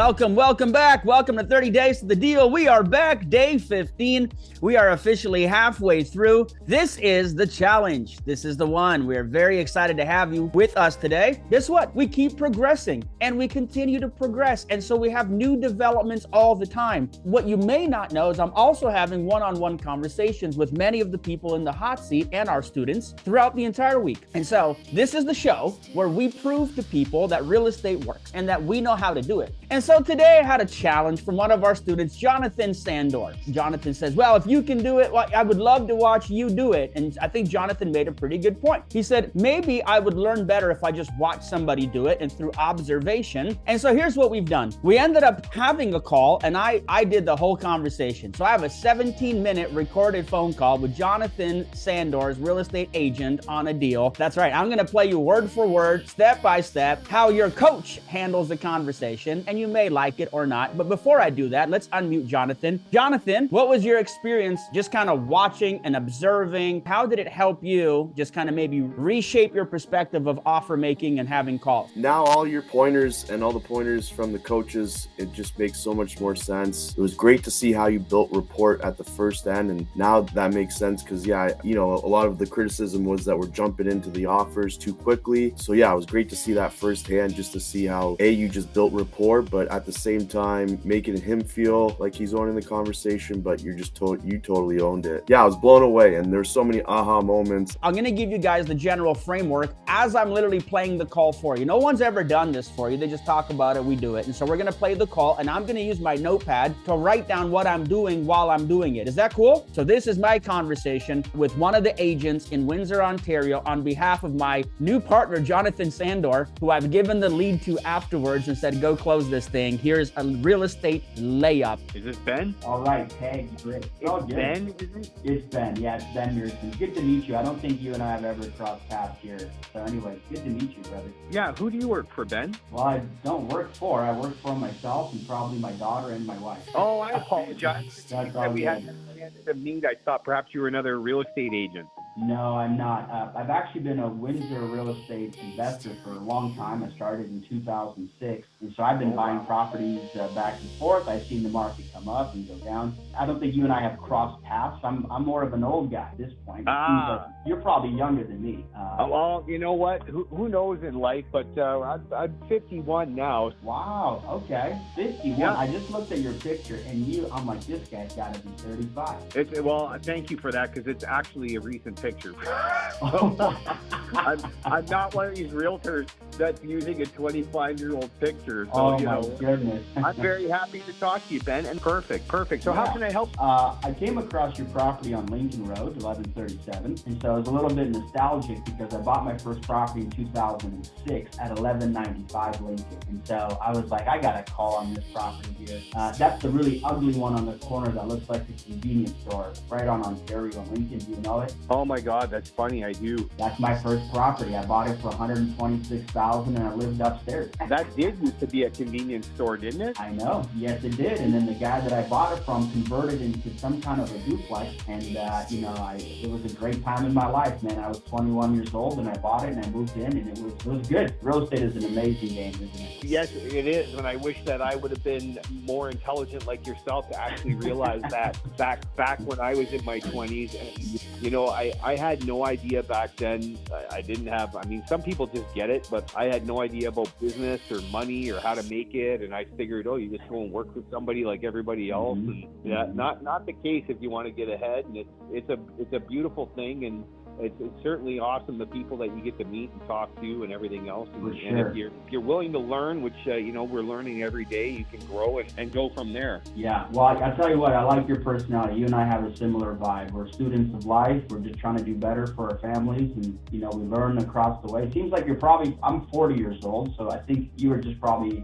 Welcome back. Welcome to 30 Days to the Deal. We are back, day 15. We are officially halfway through. This is the challenge. This is the one. We're very excited to have you with us today. Guess what? We keep progressing and we continue to progress. And so we have new developments all the time. What you may not know is I'm also having one-on-one conversations with many of the people in the hot seat and our students throughout the entire week. And so this is the show where we prove to people that real estate works and that we know how to do it. And so today I had a challenge from one of our students, Jonathan Sandor. Jonathan says, well, if you can do it, well, I would love to watch you do it. And I think Jonathan made a pretty good point. He said, maybe I would learn better if I just watch somebody do it and through observation. And so here's what we've done. We ended up having a call and I did the whole conversation. So I have a 17-minute recorded phone call with Jonathan Sandor's real estate agent on a deal. That's right. I'm going to play you word for word, step by step, how your coach handles the conversation. And you may like it or not. But before I do that, let's unmute Jonathan. Jonathan, what was your experience just kind of watching and observing? How did it help you just kind of maybe reshape your perspective of offer making and having calls? Now all your pointers and all the pointers from the coaches, it just makes so much more sense. It was great to see how you built rapport at the first end. And now that makes sense because, a lot of the criticism was that we're jumping into the offers too quickly. So yeah, it was great to see that firsthand just to see how you just built rapport, but at the same time making him feel like he's owning the conversation, but you totally owned it. Yeah, I was blown away and there's so many aha moments. I'm going to give you guys the general framework as I'm literally playing the call for you. No one's ever done this for you. They just talk about it, we do it. And so we're going to play the call and I'm going to use my notepad to write down what I'm doing while I'm doing it. Is that cool? So this is my conversation with one of the agents in Windsor, Ontario on behalf of my new partner, Jonathan Sandor, who I've given the lead to afterwards and said, go close this thing. Here's a real estate layup. Is this Ben? All right, Peg, great. It's Ben, isn't it? It's Ben, yeah, it's Ben Mearson. Good to meet you. I don't think you and I have ever crossed paths here. So anyway, good to meet you, brother. Yeah, who do you work for, Ben? Well, I don't work for. I work for myself and probably my daughter and my wife. Oh, I apologize. That's all We had to meet. I thought perhaps you were another real estate agent. No, I'm not. I've actually been a Windsor real estate investor for a long time. I started in 2006, and so I've been buying properties back and forth. I've seen the market come up and go down. I don't think you and I have crossed paths. I'm more of an old guy at this point. You're probably younger than me. Well, you know what? Who knows in life? But I'm 51 now. Wow. Okay. 51. Yeah. I just looked at your picture, and I'm like, this guy's got to be 35. Well, thank you for that because it's actually a recent picture. I'm not one of these realtors that's using a 25-year-old picture. So, my goodness. I'm very happy to talk to you, Ben, and perfect. So how can I help? I came across your property on Lincoln Road, 1137, and so I was a little bit nostalgic because I bought my first property in 2006 at 1195 Lincoln, and so I was like, I got to call on this property here. That's the really ugly one on the corner that looks like a convenience store right on Ontario and Lincoln. Do you know it? Oh my God, that's funny. I do. That's my first property. I bought it for $126,000 and I lived upstairs. That did used to be a convenience store, didn't it? I know. Yes, it did. And then the guy that I bought it from converted into some kind of a duplex. And, it was a great time in my life, man. I was 21 years old and I bought it and I moved in and it was good. Real estate is an amazing game, isn't it? Yes, it is. And I wish that I would have been more intelligent like yourself to actually realize that back when I was in my 20s. And, I had no idea back then. I didn't have, some people just get it, but I had no idea about business or money or how to make it. And I figured, you just go and work with somebody like everybody else. Mm-hmm. And not the case if you want to get ahead. And it's a beautiful thing. And it's certainly awesome, the people that you get to meet and talk to and everything else. And if you're willing to learn, which, we're learning every day, you can grow and go from there. Yeah. Well, I'll tell you what, I like your personality. You and I have a similar vibe. We're students of life. We're just trying to do better for our families. And, we learn across the way. It seems like I'm 40 years old. So I think you were just probably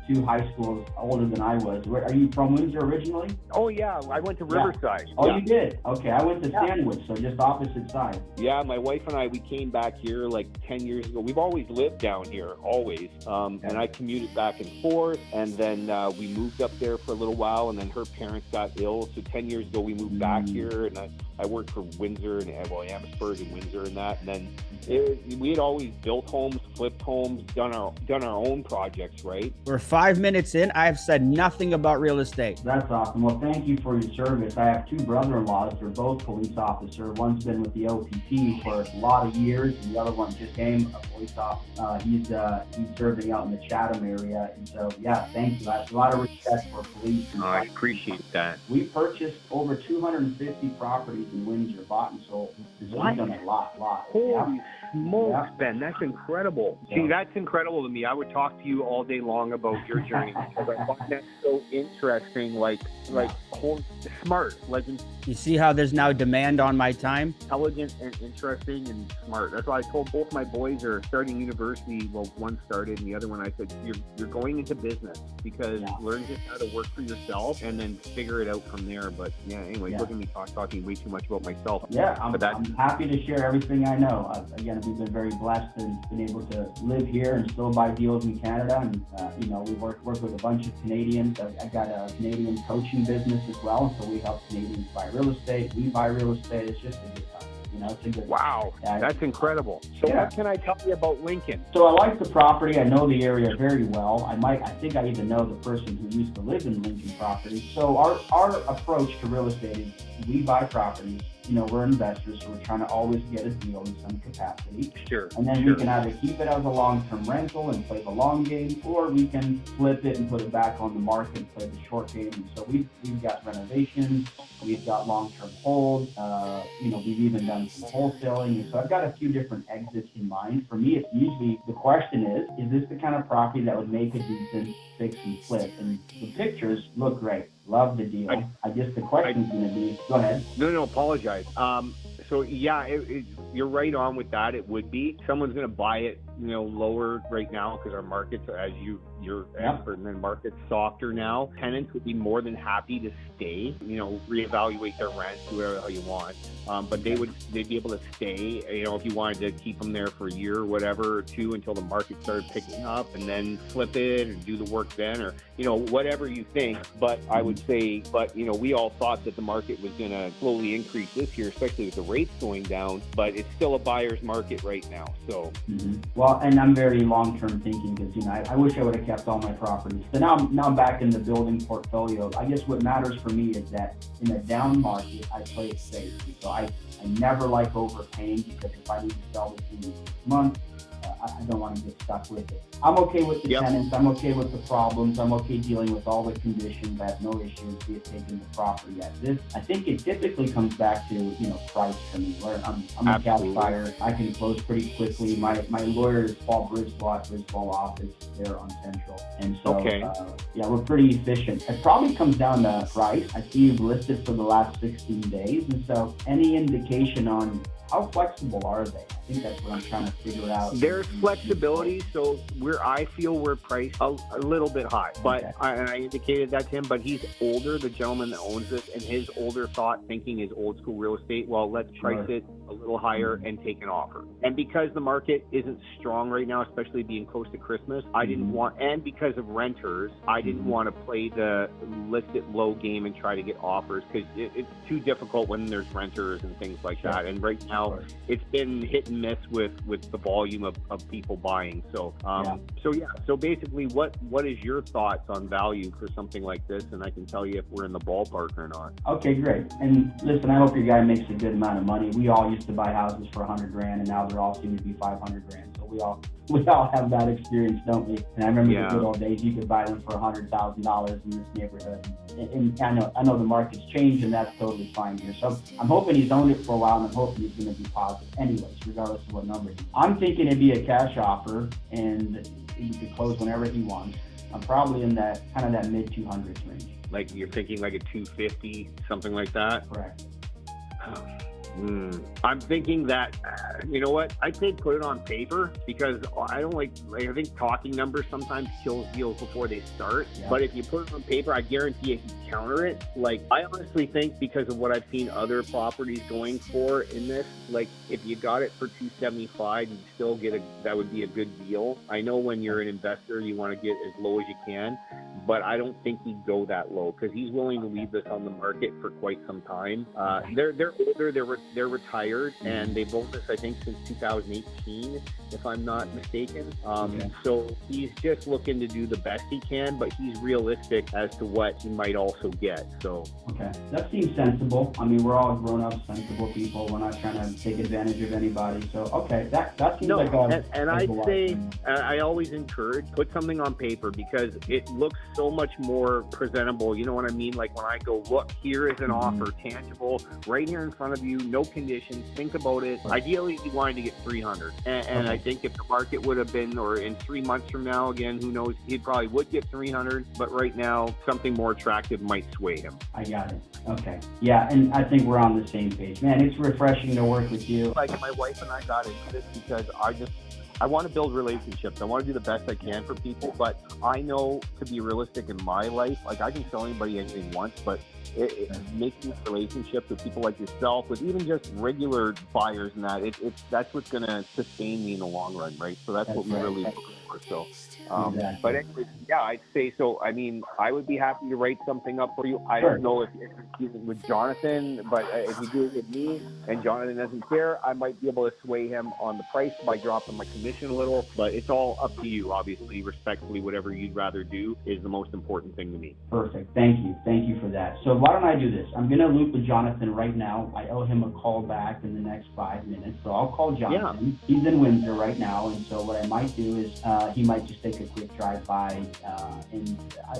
2 high schools older than I was. Are you from Windsor originally? Oh, yeah. I went to Riverside. Yeah. Oh, you did? Okay. I went to Sandwich, so just opposite sides. Yeah, my wife and I, we came back here like 10 years ago. We've always lived down here, always. And I commuted back and forth. And then we moved up there for a little while. And then her parents got ill. So 10 years ago, we moved back here. And I worked for Windsor and Amherstburg and Windsor and that. And then we had always built homes flipped homes, done our own projects, right? We're 5 minutes in. I have said nothing about real estate. That's awesome. Well, thank you for your service. I have two brother-in-laws. They're both police officers. One's been with the OPP for a lot of years, and the other one just came a police officer. He's serving out in the Chatham area. And so, yeah, thank you. I have a lot of respect for police. I appreciate that. We purchased over 250 properties in Windsor, bought and sold. So we've done a lot. Holy smokes, Ben, that's incredible. See, that's incredible to me. I would talk to you all day long about your journey because I find that so interesting, like smart, like You see how there's now demand on my time? intelligent and interesting and smart. That's why I told both my boys are starting university. Well, one started and the other one I said, you're going into business because learn just how to work for yourself and then figure it out from there. But anyway, look at me talking way too much about myself. Yeah, I'm happy to share everything I know. Again, we've been very blessed and been able to live here and still buy deals in Canada. And, we work with a bunch of Canadians. I got a Canadian coaching business as well. So we help Canadians buy real estate. We buy real estate. It's just a good time. It's a good Wow, that's incredible. So what can I tell you about Lincoln? So I like the property. I know the area very well. I think I even know the person who used to live in Lincoln property. So our approach to real estate is we buy properties. We're investors, so we're trying to always get a deal in some capacity. Sure. And then we can either keep it as a long-term rental and play the long game, or we can flip it and put it back on the market and play the short game. And so we've got renovations, we've got long-term hold, we've even done some wholesaling. And so I've got a few different exits in mind. For me, it's usually the question is this the kind of property that would make a decent fix and flip? And the pictures look great. Love the deal. I guess the question's going to be, go ahead. No, apologize. So you're right on with that. It would be someone's going to buy it, lower right now because our markets, as you're expert, and then market's softer now. Tenants would be more than happy to stay, reevaluate their rent, do whatever you want. But they'd be able to stay, if you wanted to keep them there for a year or whatever, or two, until the market started picking up, and then flip it and do the work then, or, whatever you think. But I would say, we all thought that the market was going to slowly increase this year, especially with the rates going down, but it's still a buyer's market right now. So, Well, and I'm very long-term thinking because, I wish I would have kept all my properties. So now I'm back in the building portfolio. I guess what matters for me is that in a down market, I play it safe. So I never like overpaying because if I need to sell this in a month, I don't want to get stuck with it. I'm okay with the tenants. I'm okay with the problems. I'm okay dealing with all the conditions. I have no issues with taking the property as this. I think it typically comes back to, price for me. Where I'm a cash buyer. I can close pretty quickly. My lawyer is Paul Brisball at Brisball office there on Central. And so, we're pretty efficient. It probably comes down to price. I see you've listed for the last 16 days. And so any indication on how flexible are they? I think that's what I'm trying to figure out. There's flexibility, so I feel we're priced a little bit high. But I indicated that to him, but he's older, the gentleman that owns this, and his older thinking is old school real estate. Well, let's price it a little higher and take an offer. And because the market isn't strong right now, especially being close to Christmas, I didn't want, and because of renters, I didn't want to play the list it low game and try to get offers because it's too difficult when there's renters and things like that. And right now, it's been hit and miss with the volume of people buying. So so basically, what is your thoughts on value for something like this? And I can tell you if we're in the ballpark or not. Okay, great. And listen, I hope your guy makes a good amount of money. We all used to buy houses for $100,000, and now they're all seem to be $500,000. So we all have that experience, don't we? And I remember the good old days. You could buy them for $100,000 in this neighborhood. And I know the market's changed, and that's totally fine here. So I'm hoping he's owned it for a while, and I'm hoping he's going to be positive. Anyways, regardless of what number. I'm thinking it'd be a cash offer, and he could close whenever he wants. I'm probably in that mid 200s range. Like you're thinking like a 250, something like that? Correct. I'm thinking that, you know what, I'd say put it on paper because I don't I think talking numbers sometimes kills deals before they start. Yeah. But if you put it on paper, I guarantee you can counter it. I honestly think because of what I've seen other properties going for in this, if you got it for $275, you'd still get that would be a good deal. I know when you're an investor, you want to get as low as you can, but I don't think he'd go that low because he's willing to leave this on the market for quite some time. They're older, they're retired, and they've owned this, I think, since 2018, if I'm not mistaken. So he's just looking to do the best he can, but he's realistic as to what he might also get. So that seems sensible. I mean, we're all grown-up, sensible people. We're not trying to take advantage of anybody. So that seems like a and I'd say I always encourage put something on paper because it looks so much more presentable. You know what I mean? Like when I go, look, here is an offer, tangible, right here in front of you, no conditions. Think about it. Ideally, you wanted to get 300, and I think if the market would have been, or in 3 months from now, again, who knows? He probably would get 300, but right now, something more attractive might sway him. I got it. Okay. Yeah, and I think we're on the same page. Man, it's refreshing to work with you. Like my wife and I got into this because I want to build relationships. I want to do the best I can for people, but I know to be realistic in my life, like I can tell anybody anything once, but it making relationships with people like yourself, with even just regular buyers and that, that's what's going to sustain me in the long run, right? So that's what we really look for. So, but anyway, yeah, I'd say so. I mean, I would be happy to write something up for you. I don't know if it's with Jonathan, but if you do it with me and Jonathan doesn't care, I might be able to sway him on the price by dropping my commission a little, but it's all up to you. Obviously, respectfully, whatever you'd rather do is the most important thing to me. Perfect. Thank you for that. So why don't I do this? I'm going to loop with Jonathan right now. I owe him a call back in the next 5 minutes, so I'll call Jonathan. Yeah. He's in Windsor right now, and so what I might do is he might just take a quick drive by, and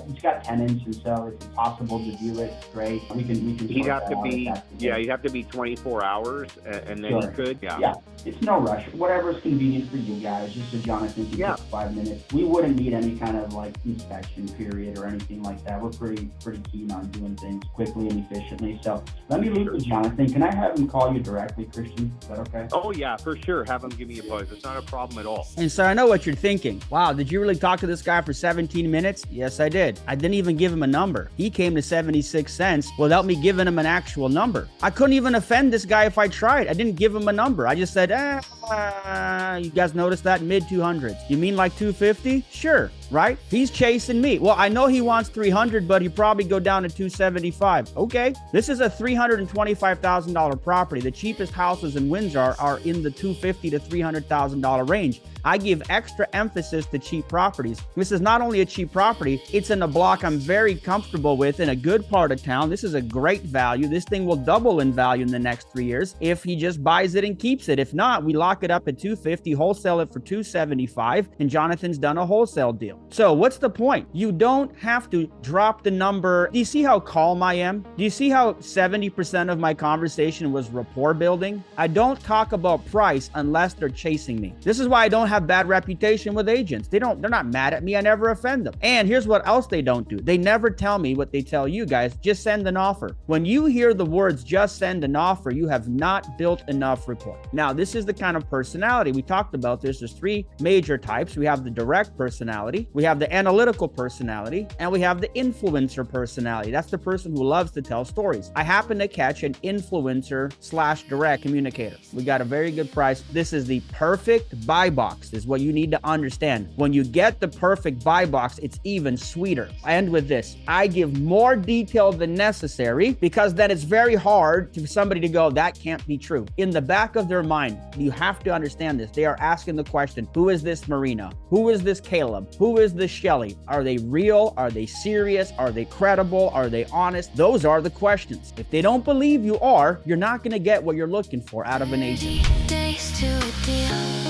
he's got tenants, and so if it's possible to do it, great. We can. He'd have to be, he'd have to be 24 hours, and then he could. Yeah. It's no rush. Whatever's convenient for you guys, just so Jonathan can take 5 minutes. We wouldn't need any kind of like inspection period or anything like that. We're pretty keen on doing things quickly and efficiently. So let me loop with Jonathan. Can I have him call you directly, Christian? Is that okay? Oh yeah, for sure. Have him give me a buzz. It's not a problem at all. And so I know what you're thinking. Wow, did you really talk to this guy for 17 minutes? Yes, I did. I didn't even give him a number. He came to 76 cents without me giving him an actual number. I couldn't even offend this guy if I tried. I didn't give him a number. I just said, you guys notice that? Mid 200s. You mean like 250? Sure, right? He's chasing me. Well, I know he wants 300, but he'd probably go down to 275. Okay, this is a $325,000 property. The cheapest houses in Windsor are in the $250,000 to $300,000 range. I give extra emphasis to cheap properties. This is not only a cheap property, it's in a block I'm very comfortable with in a good part of town. This is a great value. This thing will double in value in the next 3 years if he just buys it and keeps it. If not, we lock it up at $250,000, wholesale it for $275,000, and Jonathan's done a wholesale deal. So what's the point? You don't have to drop the number. Do you see how calm I am? Do you see how 70% of my conversation was rapport building? I don't talk about price unless they're chasing me. This is why I don't have bad reputation with agents. They're not mad at me. I never offend them. And here's what else they don't do. They never tell me what they tell you guys. Just send an offer. When you hear the words just send an offer, you have not built enough rapport. Now, this is the kind of personality we talked about. There's 3 major types. We have the direct personality, we have the analytical personality, and we have the influencer personality. That's the person who loves to tell stories. I happen to catch an influencer/direct communicator. We got a very good price. This is the perfect buy box, is what you need to understand. When you get the perfect buy box, it's even sweeter. I end with this. I give more detail than necessary because then it's very hard for somebody to go, that can't be true. In the back of their mind, you have to understand this. They are asking the question, who is this Marina? Who is this Caleb? Who is this Shelly? Are they real? Are they serious? Are they credible? Are they honest? Those are the questions. If they don't believe you are, you're not going to get what you're looking for out of an agent. Days to a deal.